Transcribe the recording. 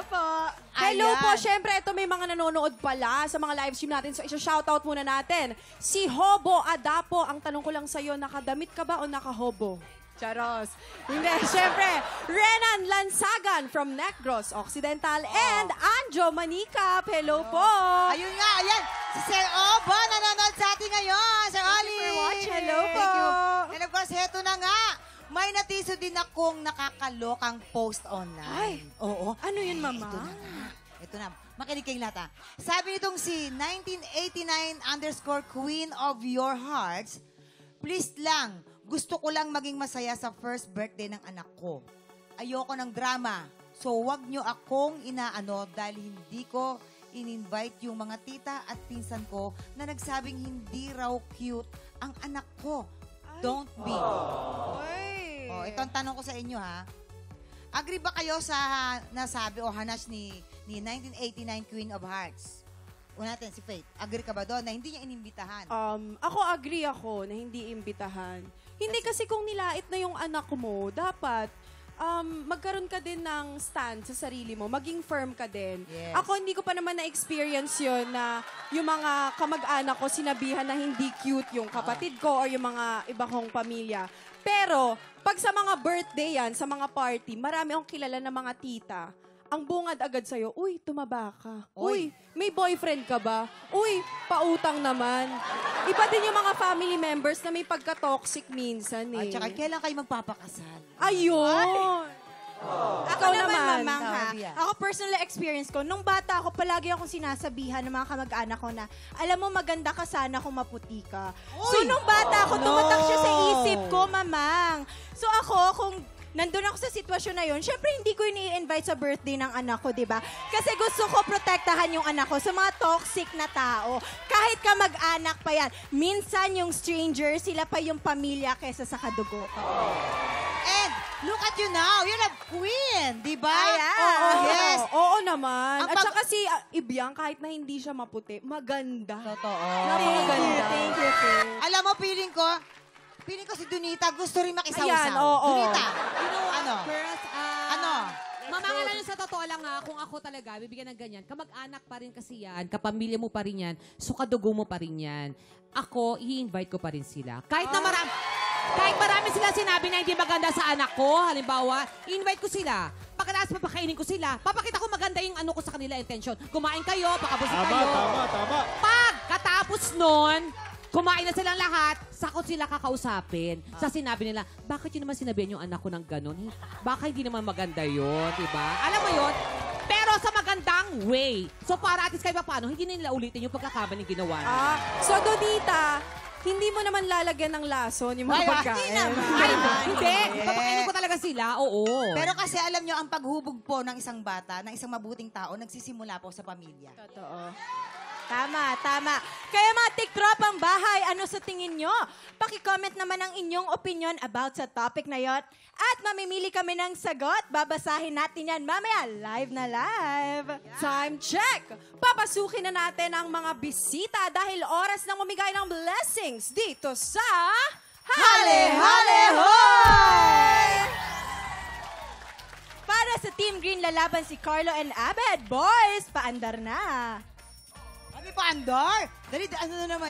po. Hello Ayan. po. Siyempre, ito may mga nanonood pala sa mga live stream natin. So, isa-shoutout muna natin. Si Hobo Adapo. Ang tanong ko lang sa'yo, nakadamit ka ba o nakahobo? Charos. Hindi, siyempre. Renan Lansagan from Negros Occidental. And Anjo Manicap. Hello po. Ayun nga, ayan. Si Sir Obo nanonood sa atin ngayon. Sir Oli. for watching. Hello po. Thank you. And of course, heto na nga. May natiso din akong nakakalokang post online. Ay. Oo. Ano yun, Mama? Ito na. Makinig kayong lahat. Sabi nitong si 1989 _ Queen of Your Hearts, please lang, gusto ko lang maging masaya sa first birthday ng anak ko. Ayoko ng drama. So, wag nyo akong inaano dahil hindi ko in-invite yung mga tita at pinsan ko na nagsabing hindi raw cute ang anak ko. Don't be. Oh, ito ang tanong ko sa inyo, ha? Agree ba kayo sa nasabi o hanas ni 1989 Queen of Hearts? Una natin, si Faith. Agree ka ba doon na hindi niya inimbitahan? Ako agree ako na hindi imbitahan. Hindi kasi kung nilait na yung anak mo, dapat magkaroon ka din ng stand sa sarili mo. Maging firm ka din. Yes. Ako, hindi ko pa naman na-experience yun na yung mga kamag-anak ko sinabihan na hindi cute yung kapatid ko or yung mga iba kong pamilya. Pero, pag sa mga birthday yan, sa mga party, marami akong kilala na mga tita. Ang bungad agad sa'yo, uy, tumaba ka. Uy, may boyfriend ka ba? Uy, pautang naman. Iba din yung mga family members na may pagka-toxic minsan eh. At saka, kailan kayo magpapakasal? Ayun! Ako naman, Mamang, ha? Bia. Ako, personal experience ko, nung bata ako, palagi akong sinasabihan ng mga kamag-anak ko na, alam mo, maganda ka sana kung maputi ka. So, nung bata ako, tumatak siya sa isip ko, Mamang. So, ako, kung nandun ako sa sitwasyon na yun, syempre hindi ko ini-invite sa birthday ng anak ko, di ba? Kasi gusto ko protektahan yung anak ko sa mga toxic na tao. Kahit ka mag-anak pa yan. Minsan yung stranger, sila pa yung pamilya kesa sa kadugo. And, look at you now. You're a queen, di ba? Oo, Yes. Oo naman. Ang At saka si Ibiang, kahit na hindi siya maputi, maganda. Totoo. Napakaganda. Thank you, Faith. Alam mo, feeling ko si Donita gusto rin makisaw-saw. Ayan, oo. Donita, ano? Girls, Ano? Mamangalan sa totoo lang ha, kung ako talaga, bibigyan ng ganyan, kamag-anak pa rin kasi yan, kapamilya mo pa rin yan, so kadugo mo pa rin yan. Ako, i-invite ko pa rin sila. Kahit marami sila sinabi na hindi maganda sa anak ko, halimbawa, i-invite ko sila. Pagkatapos papakainin ko sila, papakita ko maganda yung ano ko sa kanila, intention. Kumain kayo, pakabusin kayo. Tama. Pagkatapos nun, kumain na silang lahat, sako sila kakausapin. Sa sinabi nila, bakit yun naman sinabihan yung anak ko ng ganun? Baka hindi naman maganda yun, diba? Alam mo yun? Pero sa magandang way. So para at least kahit pa paano, hindi nila ulitin yung pagkakamaling ginawa nila. So, Donita, hindi mo naman lalagyan ng lason yung mga pagkain. Hindi. Papakainin ko talaga sila, oo. Pero kasi alam nyo, ang paghubog po ng isang bata, ng isang mabuting tao, nagsisimula po sa pamilya. Totoo. Tama. Kaya mga tiktropang bahay, ano sa tingin nyo? Paki-comment naman ang inyong opinion about sa topic na yon. At mamimili kami ng sagot. Babasahin natin yan mamaya. Live na live. Time check! Papasukin na natin ang mga bisita dahil oras nang mamigay ng blessings dito sa... Hale Hoy! Para sa Team Green, lalaban si Carlo and Abed. Boys, paandar na. Kami pa, Andor! Dali, ano na naman?